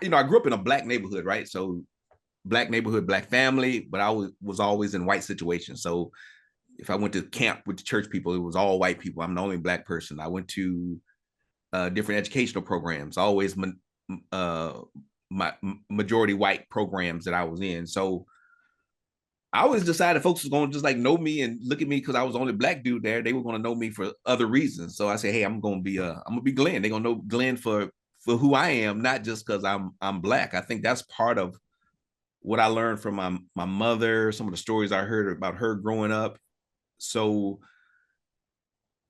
I grew up in a black neighborhood, right? So black neighborhood, black family, but I was always in white situations. So if I went to camp with the church people, it was all white people. I'm the only black person. I went to different educational programs, always uh, my majority white programs that I was in. So I always decided folks was going to just like know me and look at me because I was the only black dude there. They were going to know me for other reasons. So I said, hey, I'm gonna be Glenn. They're gonna know Glenn for who I am, not just because I'm black. I think that's part of what I learned from my mother, some of the stories I heard about her growing up. So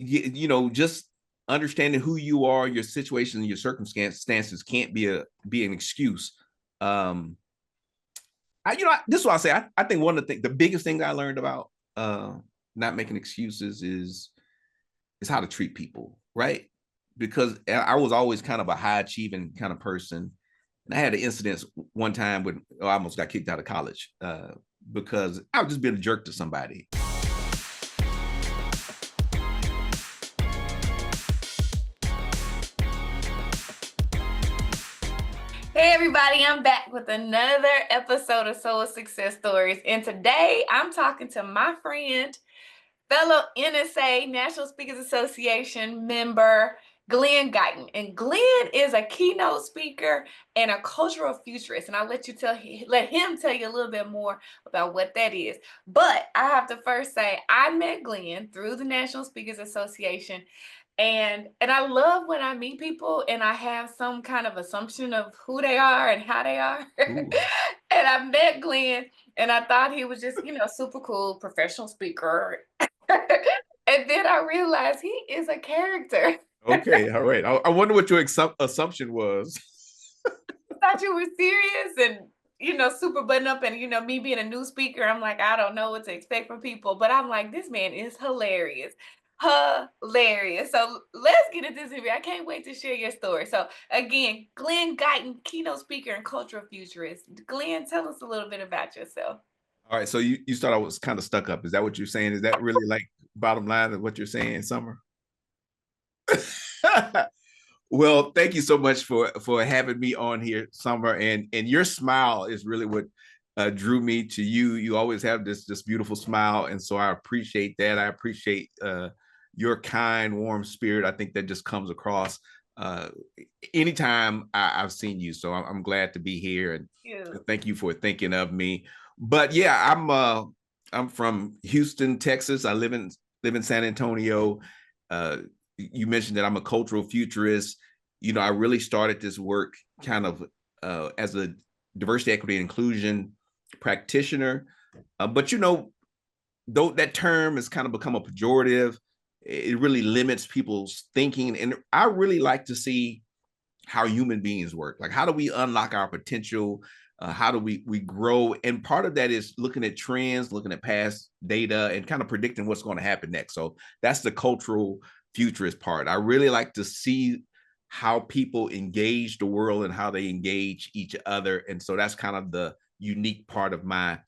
just understanding who you are, your situation, and your circumstances can't be an excuse. Um, this is what I say. I think one of the biggest things I learned about not making excuses is how to treat people, right? Because I was always kind of a high achieving kind of person. And I had an incident one time when I almost got kicked out of college because I was just being a jerk to somebody. Hey everybody, I'm back with another episode of Soul Success Stories. And today I'm talking to my friend, fellow NSA, National Speakers Association member, Glen Guyton. And Glen is a keynote speaker and a cultural futurist. And I'll let him tell you a little bit more about what that is. But I have to first say I met Glen through the National Speakers Association. And I love when I meet people and I have some kind of assumption of who they are and how they are. And I met Glen and I thought he was just, super cool professional speaker. And then I realized he is a character. Okay, all right. I wonder what your assumption was. Thought you were serious and super button up and me being a new speaker, I'm like, I don't know what to expect from people. But I'm like, this man is hilarious. Hilarious. So let's get into this interview. I can't wait to share your story. So again, Glen Guyton, keynote speaker and cultural futurist. Glen, tell us a little bit about yourself. All right, so you thought I was kind of stuck up. Is that what you're saying? Is that really like bottom line of what you're saying, Summer? Well, thank you so much for having me on here, Summer. And your smile is really what drew me to you. You always have this beautiful smile, and so I appreciate that. I appreciate your kind, warm spirit. I think that just comes across uh, anytime I've seen you. So I'm glad to be here, and thank you for thinking of me. But yeah, I'm from Houston, Texas. I live in San Antonio. You mentioned that I'm a cultural futurist. I really started this work kind of as a diversity, equity, and inclusion practitioner. But though that term has kind of become a pejorative, it really limits people's thinking. And I really like to see how human beings work. Like, how do we unlock our potential? How do we grow? And part of that is looking at trends, looking at past data, and kind of predicting what's going to happen next. So that's the cultural futurist part. I really like to see how people engage the world and how they engage each other. And so that's kind of the unique part of my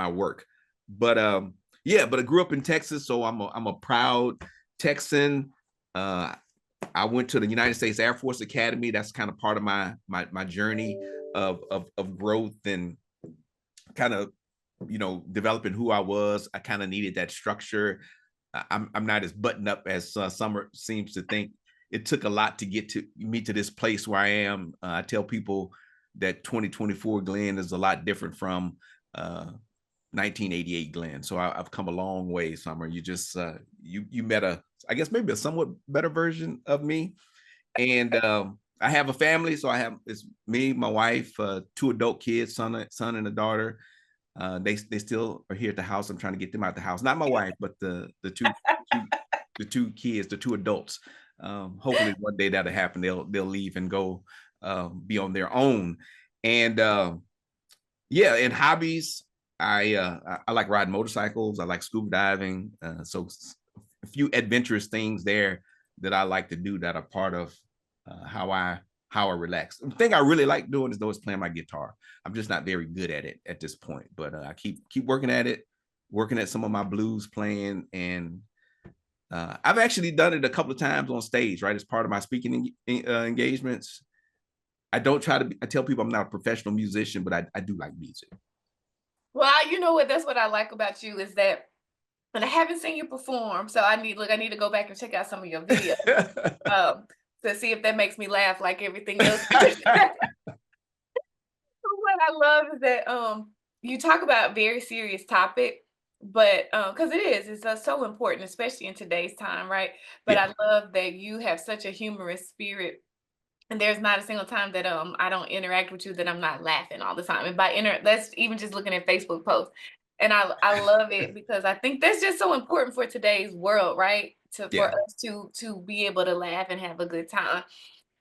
work. But yeah, but I grew up in Texas, so I'm a proud Texan. I went to the United States Air Force Academy. That's kind of part of my journey of growth and kind of developing who I was. I kind of needed that structure. I'm not as buttoned up as Summer seems to think. It took a lot to get to me to this place where I am. I tell people that 2024 Glen is a lot different from 1988 Glen. So I've come a long way, Summer. You just you met I guess maybe a somewhat better version of me. And I have a family, so it's me, my wife, two adult kids, son and a daughter. They still are here at the house. I'm trying to get them out the house. Not my wife, but the two kids, the two adults. Hopefully one day that'll happen. They'll leave and go be on their own. And yeah, and hobbies. I like riding motorcycles. I like scuba diving. So a few adventurous things there that I like to do that are part of how I relax. The thing I really like doing is playing my guitar. I'm just not very good at it at this point, but I keep working at it, working at some of my blues playing, and I've actually done it a couple of times on stage, right? As part of my speaking engagements. I don't try to be, I tell people I'm not a professional musician, but I do like music. Well, you know what? That's what I like about you is that, and I haven't seen you perform, so I need to go back and check out some of your videos um, to see if that makes me laugh like everything else. What I love is that you talk about very serious topic, but because it's so important, especially in today's time, right? But Yeah. I love that you have such a humorous spirit. And there's not a single time that I don't interact with you that I'm not laughing all the time. And that's even just looking at Facebook posts. And I love it because I think that's just so important for today's world, right? For Yeah. us to be able to laugh and have a good time,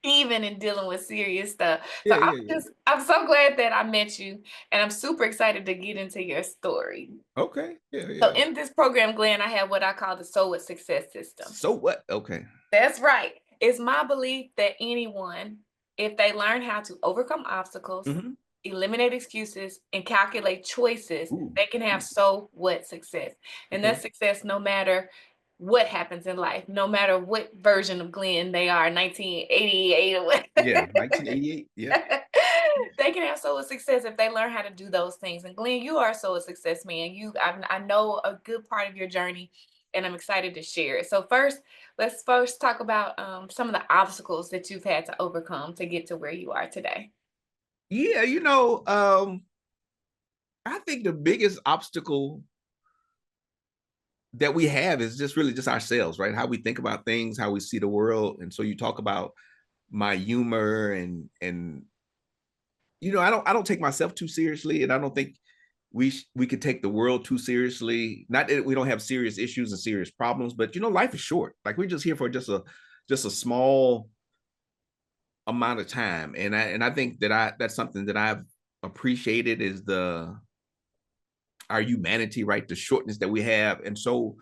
even in dealing with serious stuff. So Yeah. Yeah. Yeah. I'm so glad that I met you, and I'm super excited to get into your story. Okay. Yeah. So Yeah. in this program, Glenn, I have what I call the So What Success System. So what? Okay. That's right. It's my belief that anyone, if they learn how to overcome obstacles, Mm-hmm. eliminate excuses, and calculate choices, Ooh. they can have so what success. And Okay. that's success no matter what happens in life, no matter what version of Glenn they are, 1988 or what. Yeah. 1988. Yeah. They can have so much success if they learn how to do those things. And Glenn, you are so a success man. I know a good part of your journey, and I'm excited to share it. So let's first talk about some of the obstacles that you've had to overcome to get to where you are today. Yeah. I think the biggest obstacle that we have is just really just ourselves, right? How we think about things, how we see the world. And so you talk about my humor and I don't take myself too seriously, and I don't think we could take the world too seriously. Not that we don't have serious issues and serious problems, but life is short. Like we're just here for just a small amount of time, and I think that's something that I've appreciated is our humanity, right? The shortness that we have, and so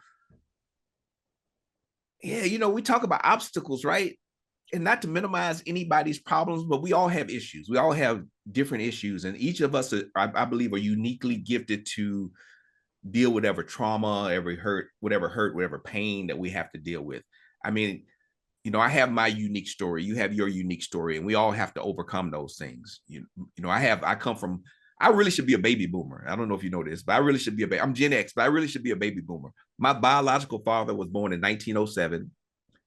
yeah, we talk about obstacles, right? And not to minimize anybody's problems, but we all have issues. We all have different issues, and each of us, I believe, are uniquely gifted to deal with whatever trauma, every hurt, whatever pain that we have to deal with. I mean, I have my unique story. You have your unique story, and we all have to overcome those things. I really should be a baby boomer. I don't know if you know this, but I really should be I'm Gen X, but I really should be a baby boomer. My biological father was born in 1907.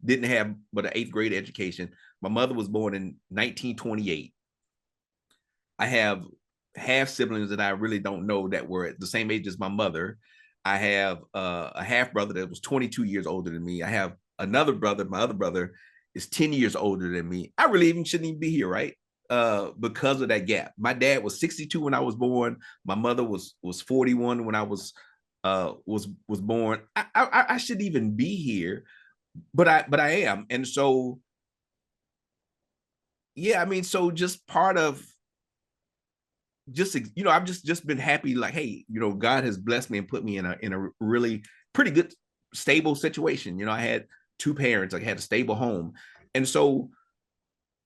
Didn't have but an 8th grade education. My mother was born in 1928. I have half siblings that I really don't know that were at the same age as my mother. I have a half brother that was 22 years older than me. I have another brother. My other brother is 10 years older than me. I really shouldn't even be here, right? Because of that gap. My dad was 62 when I was born. My mother was 41 when I was born. I shouldn't even be here, but I am. And so yeah, I mean, so just part of I've just been happy, like, hey, God has blessed me and put me in a really pretty good stable situation. I had 2 parents, I had a stable home. And so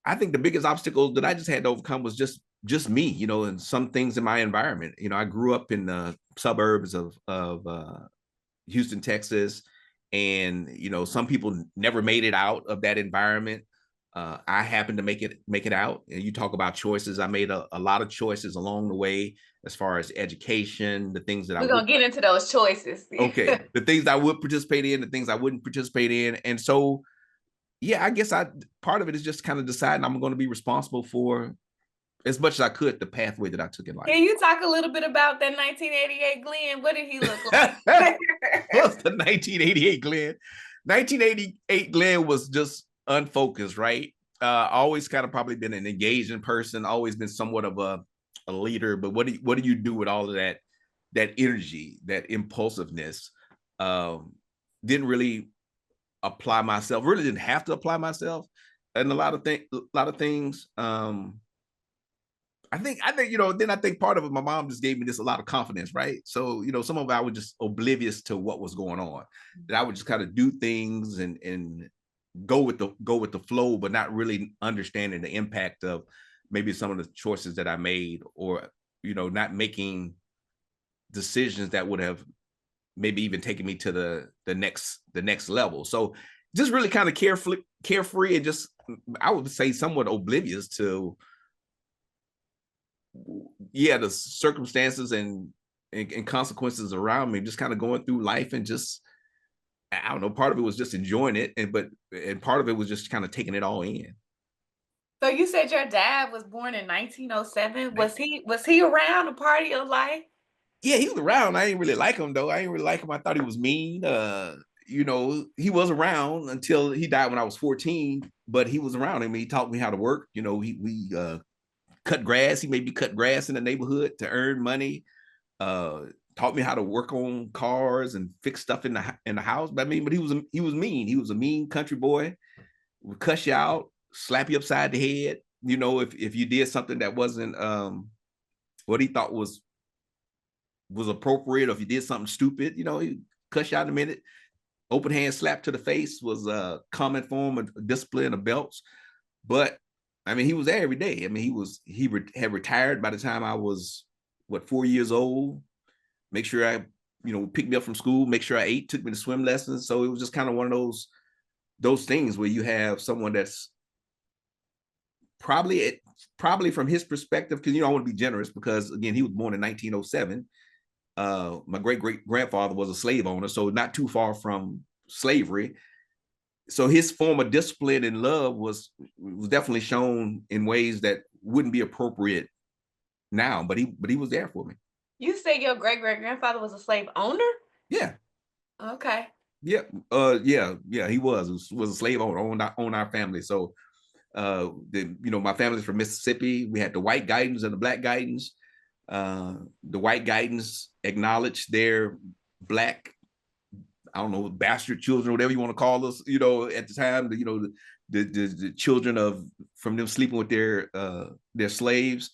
I think the biggest obstacle that I just had to overcome was just me, and some things in my environment. I grew up in the suburbs of Houston, Texas, and some people never made it out of that environment. I happened to make it out. And you talk about choices. I made a lot of choices along the way as far as education, the things that We're gonna get into those choices. Okay, the things I would participate in, the things I wouldn't participate in. And so yeah, I guess part of it is just kind of deciding I'm going to be responsible for as much as I could the pathway that I took in life. Can you talk a little bit about that 1988 Glenn? What did he look like? What's the 1988 Glenn? 1988 Glenn was just unfocused, right? Always kind of probably been an engaging person, always been somewhat of a leader. But what do you do with all of that energy, that impulsiveness? Didn't really apply myself, really didn't have to apply myself and a lot of things. I think, then I think part of it, my mom just gave me just a lot of confidence, right? So, some of it I was just oblivious to what was going on, that I would just kind of do things and go with the flow, but not really understanding the impact of maybe some of the choices that I made, or, not making decisions that would have maybe even taken me to the next level. So just really kind of carefree and just, I would say, somewhat oblivious to yeah, the circumstances and consequences around me, just kind of going through life and just, I don't know, part of it was just enjoying it, and part of it was just kind of taking it all in. So you said your dad was born in 1907. Right. Was he around a part of your life? Yeah, he was around. I didn't really like him though. I didn't really like him. I thought he was mean. He was around until he died when I was 14, but he was around. I mean, he taught me how to work. We cut grass. He made me cut grass in the neighborhood to earn money. Uh, Taught me how to work on cars and fix stuff in the house. But I mean, but he was mean. He was a mean country boy. Would cuss you out, slap you upside the head. If you did something that wasn't what he thought was appropriate, or if you did something stupid, he cuss you out in a minute. Open hand slap to the face was a common form of discipline of belts. But I mean, he was there every day. I mean, had retired by the time I was 4 years old. Make sure I, picked me up from school, make sure I ate, took me to swim lessons. So it was just kind of one of those things where you have someone that's probably from his perspective, because I want to be generous, because again, he was born in 1907. My great grandfather was a slave owner, so not too far from slavery. So his form of discipline and love was definitely shown in ways that wouldn't be appropriate now, but he was there for me. You say your great-great-grandfather was a slave owner? Yeah. Okay. Yeah. Yeah. He was a slave owner, owned our family. So, my family's from Mississippi. We had the white Guytons and the black Guytons. The white Guytons acknowledged their black, I don't know, bastard children, whatever you want to call us. At the time, the children from them sleeping with their slaves.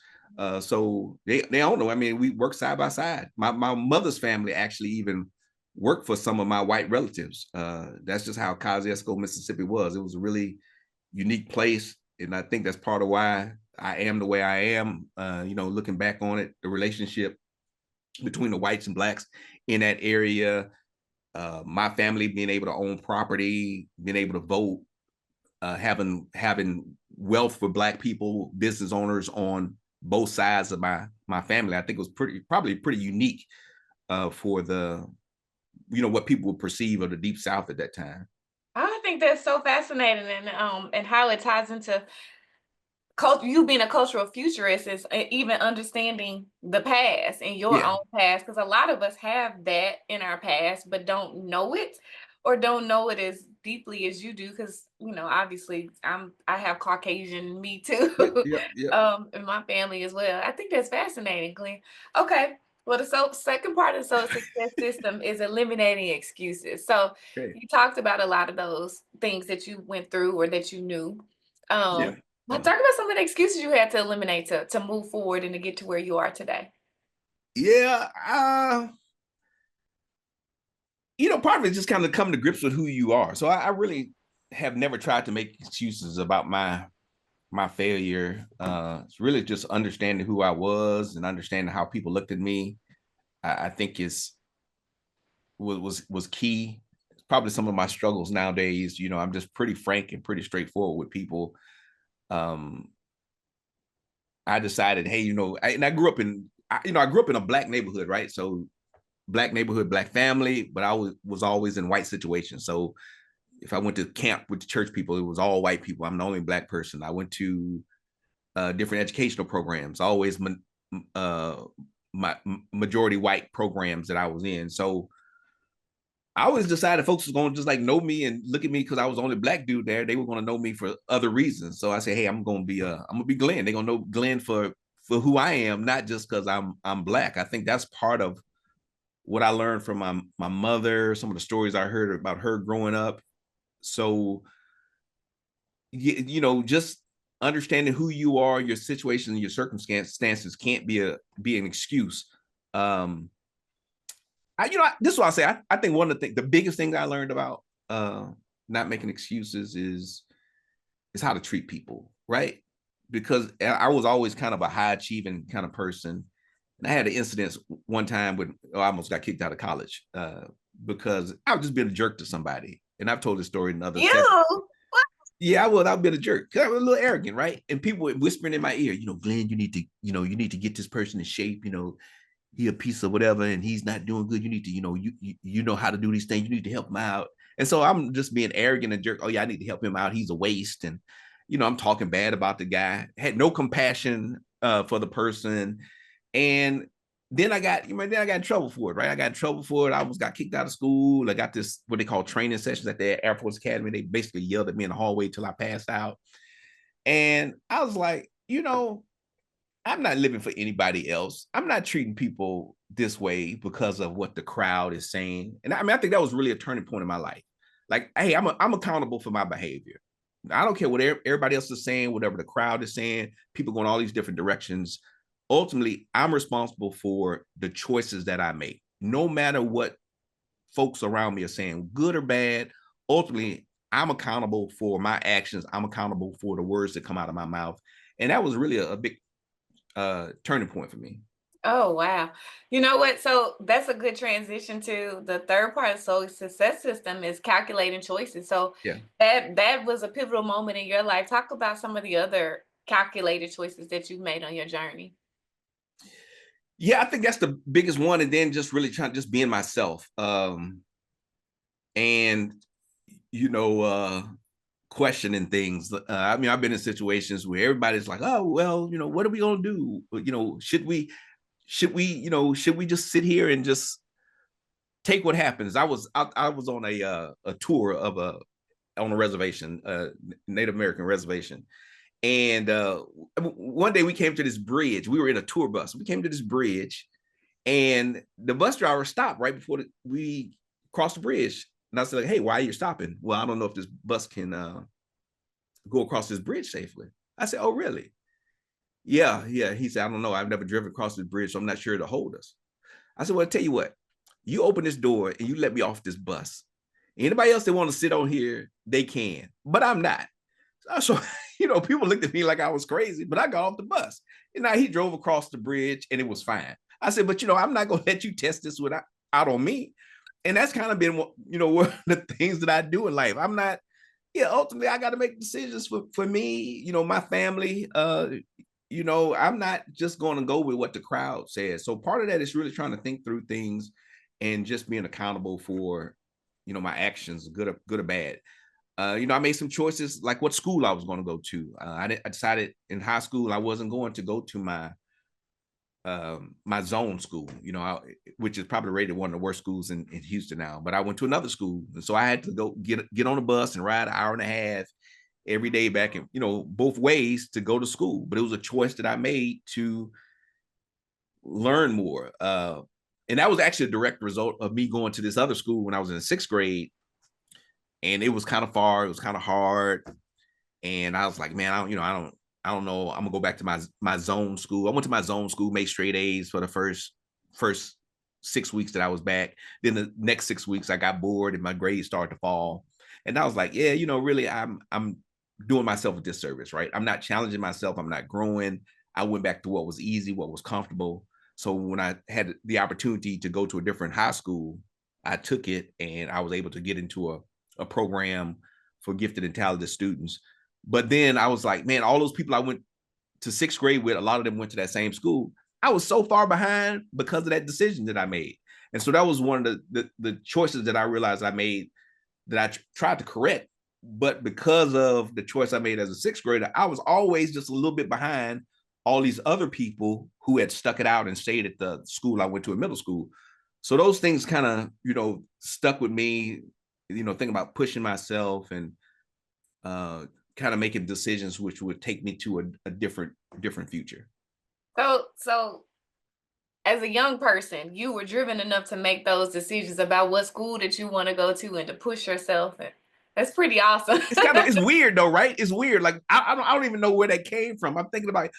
So they don't know. I mean, we worked side by side. My mother's family actually even worked for some of my white relatives. That's just how Kosciuszko, Mississippi was. It was a really unique place, and I think that's part of why I am the way I am. Looking back on it, the relationship between the whites and blacks in that area, my family being able to own property, being able to vote, having wealth for black people, business owners on both sides of my family. I think it was probably pretty unique for the what people would perceive of the Deep South at that time. I think that's so fascinating, and how it ties into culture. You being a cultural futurist is even understanding the past and your Yeah. own past, because a lot of us have that in our past but don't know it, or don't know it as deeply as you do, because obviously I have Caucasian me too. Yeah. In my family as well. I think that's fascinating, Glenn. Okay. Well, the second part of the soul success system is eliminating excuses. So Okay. you talked about a lot of those things that you went through or that you knew. Yeah. But talk about some of the excuses you had to eliminate to move forward and to get to where you are today. Yeah. Part of it is just kind of coming to grips with who you are. So I really have never tried to make excuses about my failure. It's really just understanding who I was and understanding how people looked at me. I think was key. It's probably some of my struggles nowadays. I'm just pretty frank and pretty straightforward with people. I decided, hey, I grew up in a black neighborhood, right? So black neighborhood, black family, but I was always in white situations. So if I went to camp with the church people, it was all white people. I'm the only black person. I went to different educational programs, always my majority white programs that I was in. So I always decided folks was going to just like know me and look at me because I was the only black dude there. They were going to know me for other reasons. So I said, hey, I'm going to be Glenn. They're going to know Glenn for who I am, not just because I'm black. I think that's part of what I learned from my mother, some of the stories I heard about her growing up. So, just understanding who you are, your situation, and your circumstances can't be an excuse. This is what I say. I think one of the biggest things I learned about not making excuses is how to treat people, right? Because I was always kind of a high achieving kind of person. And I had an incident one time when I almost got kicked out of college because I was just being a jerk to somebody. And I've told this story in other sessions. You? What? Yeah, I was. I've been a jerk because I was a little arrogant, right? And people were whispering in my ear, Glenn, you need to, you need to get this person in shape. He a piece of whatever, and he's not doing good. You need to, you know how to do these things. You need to help him out. And so I'm just being arrogant and jerk. Oh yeah, I need to help him out. He's a waste, and I'm talking bad about the guy. Had no compassion for the person, and then then I got in trouble for it, right? I got in trouble for it. I almost got kicked out of school. I got this what they call training sessions at the Air Force Academy. They basically yelled at me in the hallway till I passed out. And I was like, I'm not living for anybody else. I'm not treating people this way because of what the crowd is saying. And I think that was really a turning point in my life. Like, hey, I'm accountable for my behavior. I don't care what everybody else is saying, whatever the crowd is saying, people going all these different directions. Ultimately, I'm responsible for the choices that I make, no matter what folks around me are saying, good or bad. Ultimately, I'm accountable for my actions. I'm accountable for the words that come out of my mouth. And that was really a big turning point for me. Oh, wow. You know what? So that's a good transition to the third part of Soul Success System is calculating choices. So Yeah. that was a pivotal moment in your life. Talk about some of the other calculated choices that you've made on your journey. Yeah, I think that's the biggest one. And then just really trying just being myself. And you know, questioning things. I've been in situations where everybody's like, oh, well, what are we gonna do? Should we just sit here and just take what happens? I was on a tour of on a reservation, Native American reservation. And one day we came to this bridge. We were in a tour bus. We came to this bridge, and the bus driver stopped right before we crossed the bridge. And I said, like, hey, why are you stopping? Well, I don't know if this bus can go across this bridge safely. I said, oh, really? Yeah, yeah. He said, I don't know. I've never driven across this bridge, so I'm not sure it'll hold us. I said, well, I'll tell you what. You open this door and you let me off this bus. Anybody else that want to sit on here, they can, but I'm not. So, people looked at me like I was crazy, but I got off the bus. And now he drove across the bridge and it was fine. I said, but I'm not going to let you test this out on me. And that's kind of been, one of the things that I do in life. I'm not, ultimately I got to make decisions for me, my family. I'm not just going to go with what the crowd says. So part of that is really trying to think through things and just being accountable for, my actions, good or bad. I made some choices like what school I was going to go to. I decided in high school I wasn't going to go to my zone school, which is probably rated one of the worst schools in Houston now. But I went to another school, and so I had to go get on a bus and ride an hour and a half every day back and both ways to go to school. But it was a choice that I made to learn more. And that was actually a direct result of me going to this other school when I was in sixth grade. And it was kind of far. It was kind of hard. And I was like, man, I don't know. I'm gonna go back to my zone school. I went to my zone school, made straight A's for the first 6 weeks that I was back. Then the next 6 weeks, I got bored and my grades started to fall. And I was like, yeah, really, I'm doing myself a disservice, right? I'm not challenging myself. I'm not growing. I went back to what was easy, what was comfortable. So when I had the opportunity to go to a different high school, I took it and I was able to get into a program for gifted and talented students. But then I was like, man, all those people I went to sixth grade with, a lot of them went to that same school. I was so far behind because of that decision that I made. And so that was one of the choices that I realized I made that I tried to correct. But because of the choice I made as a sixth grader, I was always just a little bit behind all these other people who had stuck it out and stayed at the school I went to in middle school. So those things kind of, stuck with me, thinking about pushing myself and kind of making decisions which would take me to a different future. So as a young person, you were driven enough to make those decisions about what school that you want to go to and to push yourself. And that's pretty awesome. It's weird though, right? It's weird. Like I don't even know where that came from. I'm thinking about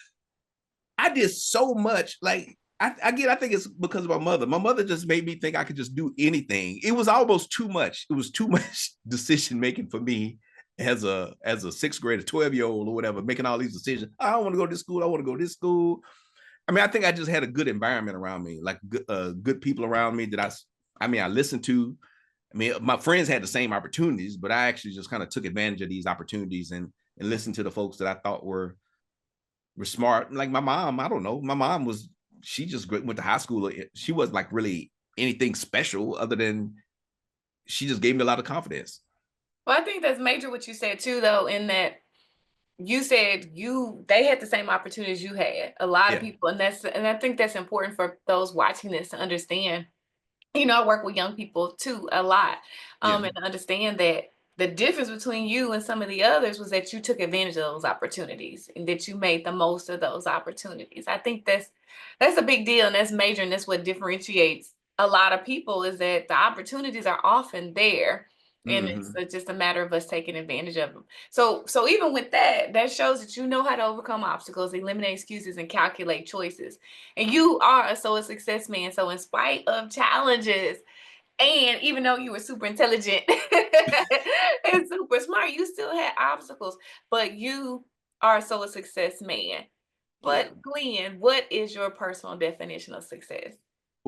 I did so much. Like I think it's because of my mother. My mother just made me think I could just do anything. It was almost too much. It was too much decision making for me as a sixth grader, 12-year-old or whatever, making all these decisions. I don't want to go to this school. I want to go to this school. I mean, I think I just had a good environment around me, like good people around me that I listened to. I mean, my friends had the same opportunities, but I actually just kind of took advantage of these opportunities and listened to the folks that I thought were smart. Like my mom, I don't know. My mom was, she just went to high school. She wasn't like really anything special other than she just gave me a lot of confidence. Well, I think that's major what you said too, though, in that you said they had the same opportunities you had. A lot of Yeah. people, and I think that's important for those watching this to understand. I work with young people too a lot, Yeah. and to understand that the difference between you and some of the others was that you took advantage of those opportunities and that you made the most of those opportunities. I think that's a big deal, and that's major, and that's what differentiates a lot of people is that the opportunities are often there. And it's Mm-hmm. just a matter of us taking advantage of them. So even with that, that shows that you know how to overcome obstacles, eliminate excuses, and calculate choices. And you are a success man. So in spite of challenges, and even though you were super intelligent and super smart, you still had obstacles, but you are a success man. Yeah. But Glenn, what is your personal definition of success?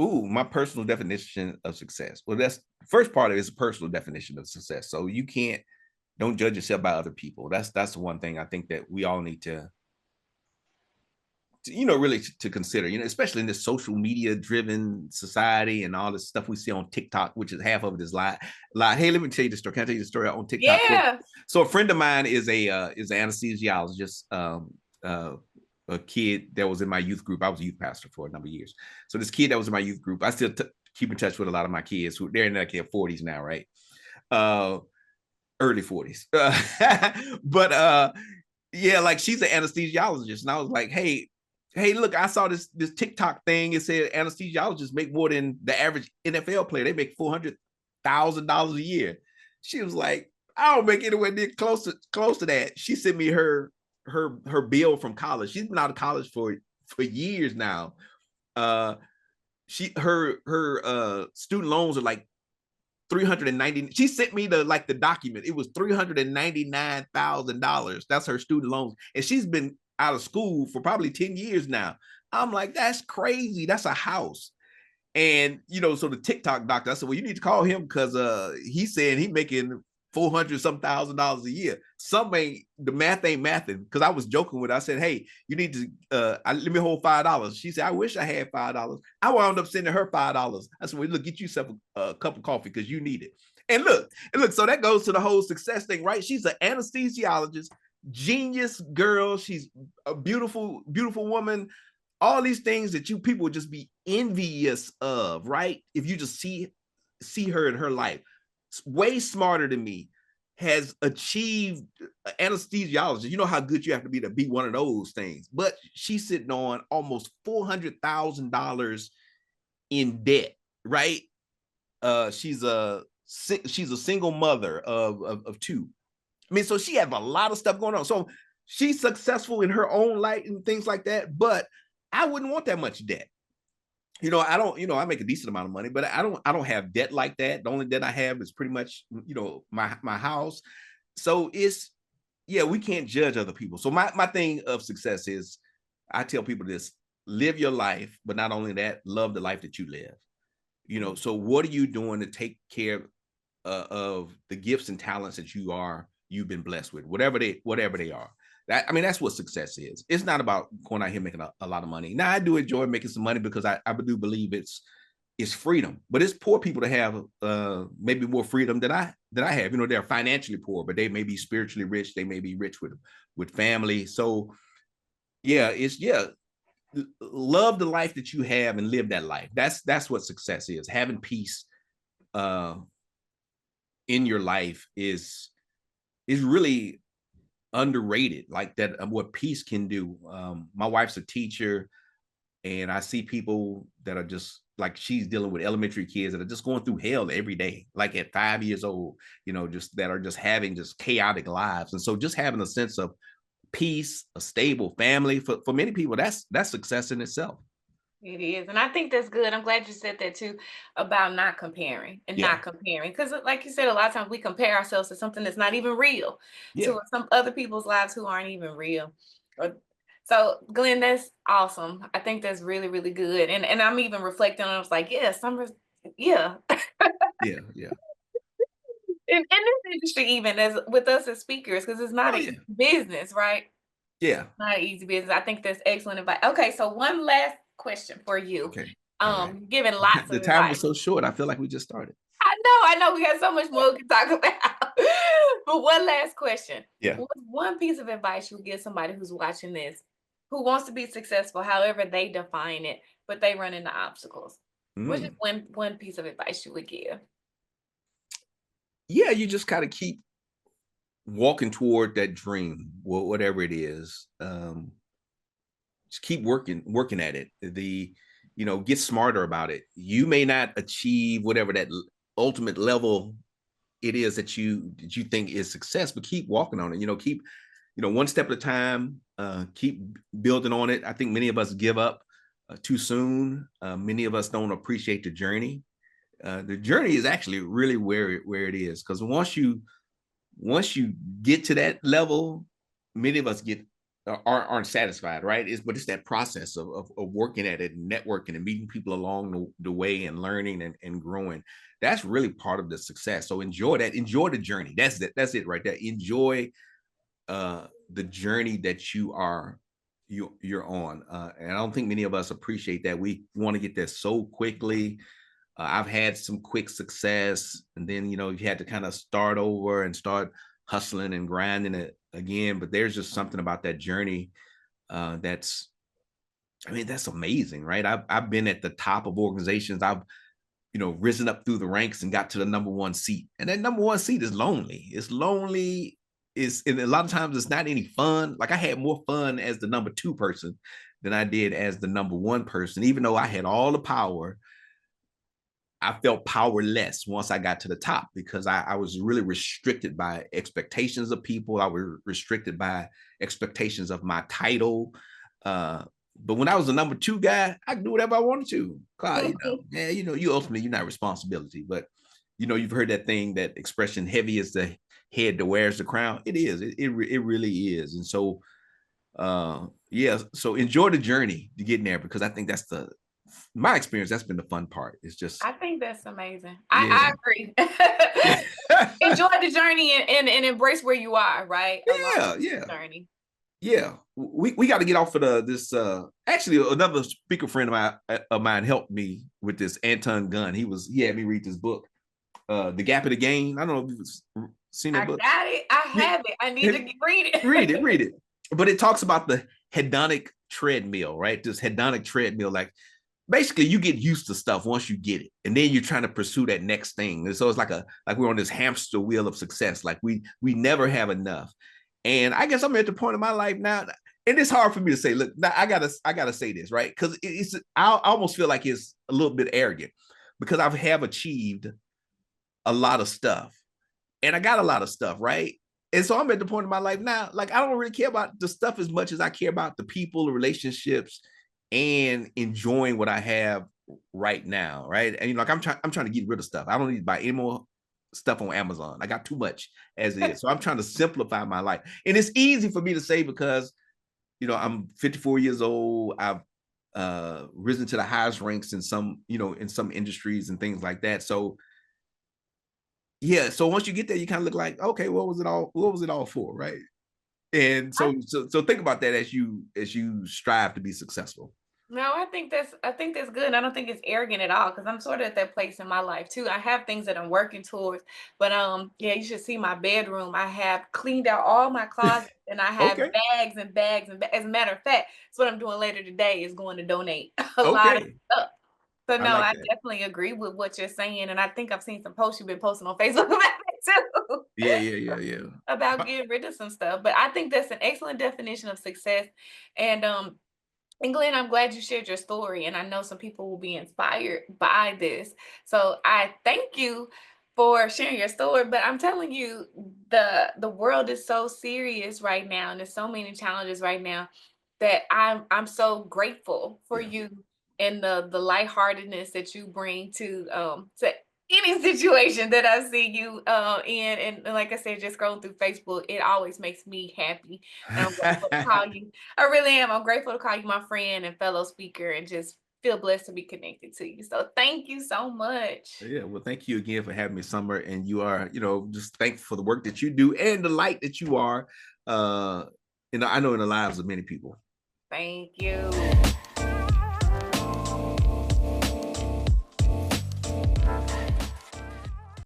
Ooh, my personal definition of success. Well, that's first part of it is a personal definition of success. So you can't, don't judge yourself by other people. That's the one thing I think that we all need to really to consider, especially in this social media driven society and all this stuff we see on TikTok, which is half of it is lie. Hey, let me tell you the story. Can I tell you the story on TikTok? Yeah. So a friend of mine is an anesthesiologist, a kid that was in my youth group. I was a youth pastor for a number of years. So this kid that was in my youth group, I still keep in touch with a lot of my kids who they're in their 40s now, right? Early 40s. But yeah, like she's an anesthesiologist. And I was like, hey, look, I saw this TikTok thing. It said anesthesiologists make more than the average NFL player. They make $400,000 a year. She was like, I don't make anywhere near close to that. She sent me her bill from college. She's been out of college for years now. Her student loans are like 390. She sent me the document. It was $399,000. That's her student loans, and she's been out of school for probably 10 years now. I'm like, that's crazy. That's a house. And so the TikTok doctor, I said, well, you need to call him because he's saying he's making 400 some $1,000s a year. The math ain't mathing. Because I was joking with her. I said, hey, you need to let me hold $5. She said, I wish I had $5. I wound up sending her $5. I said, well, look, get yourself a cup of coffee because you need it. And look, so that goes to the whole success thing, right? She's an anesthesiologist, genius girl. She's a beautiful, beautiful woman. All these things that you people would just be envious of, right? If you just see her in her life, way smarter than me, has achieved anesthesiologist. You know how good you have to be one of those things. But she's sitting on almost $400,000 in debt, right? She's a single mother of two. I mean, so she has a lot of stuff going on. So she's successful in her own light and things like that. But I wouldn't want that much debt. I don't, I make a decent amount of money, but I don't have debt like that. The only debt I have is pretty much, my house. So yeah, we can't judge other people. So my thing of success is I tell people this: live your life, but not only that, love the life that you live. So what are you doing to take care of the gifts and talents that you've been blessed with, whatever they are? That's what success is. It's not about going out here making a lot of money. Now, I do enjoy making some money because I do believe it's freedom, but it's poor people to have maybe more freedom than I have. They're financially poor, but they may be spiritually rich. They may be rich with family. So yeah, love the life that you have and live that life. That's what success is. Having peace in your life is really underrated, like that, what peace can do. My wife's a teacher, and I see people that are just like, she's dealing with elementary kids that are just going through hell every day, like at 5 years old, just that are just having just chaotic lives. And so just having a sense of peace, a stable family, for many people, that's success in itself. It is. And I think that's good. I'm glad you said that too, about not comparing and Yeah. not comparing. Because, like you said, a lot of times we compare ourselves to something that's not even real, Yeah. to some other people's lives who aren't even real. So, Glenn, that's awesome. I think that's really, really good. And I'm even reflecting on it. I was like, yeah, Summer's, yeah. Yeah. Yeah. in this industry, even as with us as speakers, because it's not Oh an yeah, easy business, right? yeah. Not an easy business. I think that's excellent advice. Okay, so one last question for you. Okay, all right. Giving lots The of time advice. was so short. I feel like we just started. I know, we got so much more we can talk about. But one last question. Yeah. What's one piece of advice you would give somebody who's watching this, who wants to be successful, however they define it, but they run into obstacles? What's just Mm. one piece of advice you would give? Yeah, you just kind of keep walking toward that dream, whatever it is. Just keep working at it. Get smarter about it. You may not achieve whatever that ultimate level it is that you think is success, but keep walking on it. Keep one step at a time. Keep building on it. I think many of us give up too soon. Many of us don't appreciate the journey. The journey is actually really where it is, because once you get to that level, many of us aren't satisfied, right? But it's that process of working at it and networking and meeting people along the way and learning and growing. That's really part of the success. So enjoy that. Enjoy the journey. That's it right there. Enjoy the journey that you're on. And I don't think many of us appreciate that. We want to get there so quickly. I've had some quick success, and then you had to kind of start over and start hustling and grinding it again. But there's just something about that journey that's, I mean, that's amazing, right? I've been at the top of organizations. I've risen up through the ranks and got to the number one seat, and that number one seat is lonely. It's lonely. And a lot of times it's not any fun. Like, I had more fun as the number two person than I did as the number one person, even though I had all the power. I felt powerless once I got to the top, because I was really restricted by expectations of people. I was restricted by expectations of my title. But when I was the number two guy, I could do whatever I wanted to. You ultimately, you're not responsibility, but you've heard that thing, that expression, heavy is the head that wears the crown. It is. It really is. And so, yeah. So enjoy the journey to getting there, because I think that's my experience. That's been the fun part. It's just, I think that's amazing. I yeah. agree. Yeah. Enjoy the journey and embrace where you are, right? Along Yeah, yeah, the journey. yeah. We got to get off of this. Actually, another speaker friend of mine helped me with this. Anton Gunn. He had me read this book, The Gap of the Gain. I don't know if you've seen that I book. got it. I Yeah, have it. I need to read read it. it, read it. But it talks about the hedonic treadmill, right? This hedonic treadmill, like, basically you get used to stuff once you get it, and then you're trying to pursue that next thing. And so it's like we're on this hamster wheel of success. Like, we never have enough. And I guess I'm at the point in my life now, and it's hard for me to say, look, I gotta say this, right? Because I almost feel like it's a little bit arrogant, because I have achieved a lot of stuff, and I got a lot of stuff, right? And so I'm at the point in my life now, like, I don't really care about the stuff as much as I care about the people, the relationships, and enjoying what I have right now, right? And like, I'm trying to get rid of stuff. I don't need to buy any more stuff on Amazon. I got too much as it is. So I'm trying to simplify my life. And it's easy for me to say, because I'm 54 years old. I've risen to the highest ranks in some industries and things like that. So yeah, so once you get there, you kind of look like, okay, what was it all for, right? And I so think about that as you strive to be successful. No, I think that's good. I don't think it's arrogant at all, because I'm sort of at that place in my life too. I have things that I'm working towards, but yeah, you should see my bedroom. I have cleaned out all my closets, and I have Okay. bags and bags and as a matter of fact, that's what I'm doing later today, is going to donate a lot of Okay. stuff. So I no, like I that. definitely agree with what you're saying, and I think I've seen some posts you've been posting on Facebook about it too. Yeah, yeah, yeah, yeah. About Uh, getting rid of some stuff. But I think that's an excellent definition of success. And Glenn, I'm glad you shared your story, and I know some people will be inspired by this. So I thank you for sharing your story. But I'm telling you, the world is so serious right now, and there's so many challenges right now, that I'm so grateful for Yeah. you and the lightheartedness that you bring to any situation that I see you in. And like I said, just scrolling through Facebook, it always makes me happy. And I'm grateful to call you. I really am. I'm grateful to call you my friend and fellow speaker, and just feel blessed to be connected to you. So thank you so much. Yeah, well, thank you again for having me, Summer. And you are, just thankful for the work that you do and the light that you are, I know in the lives of many people. Thank you.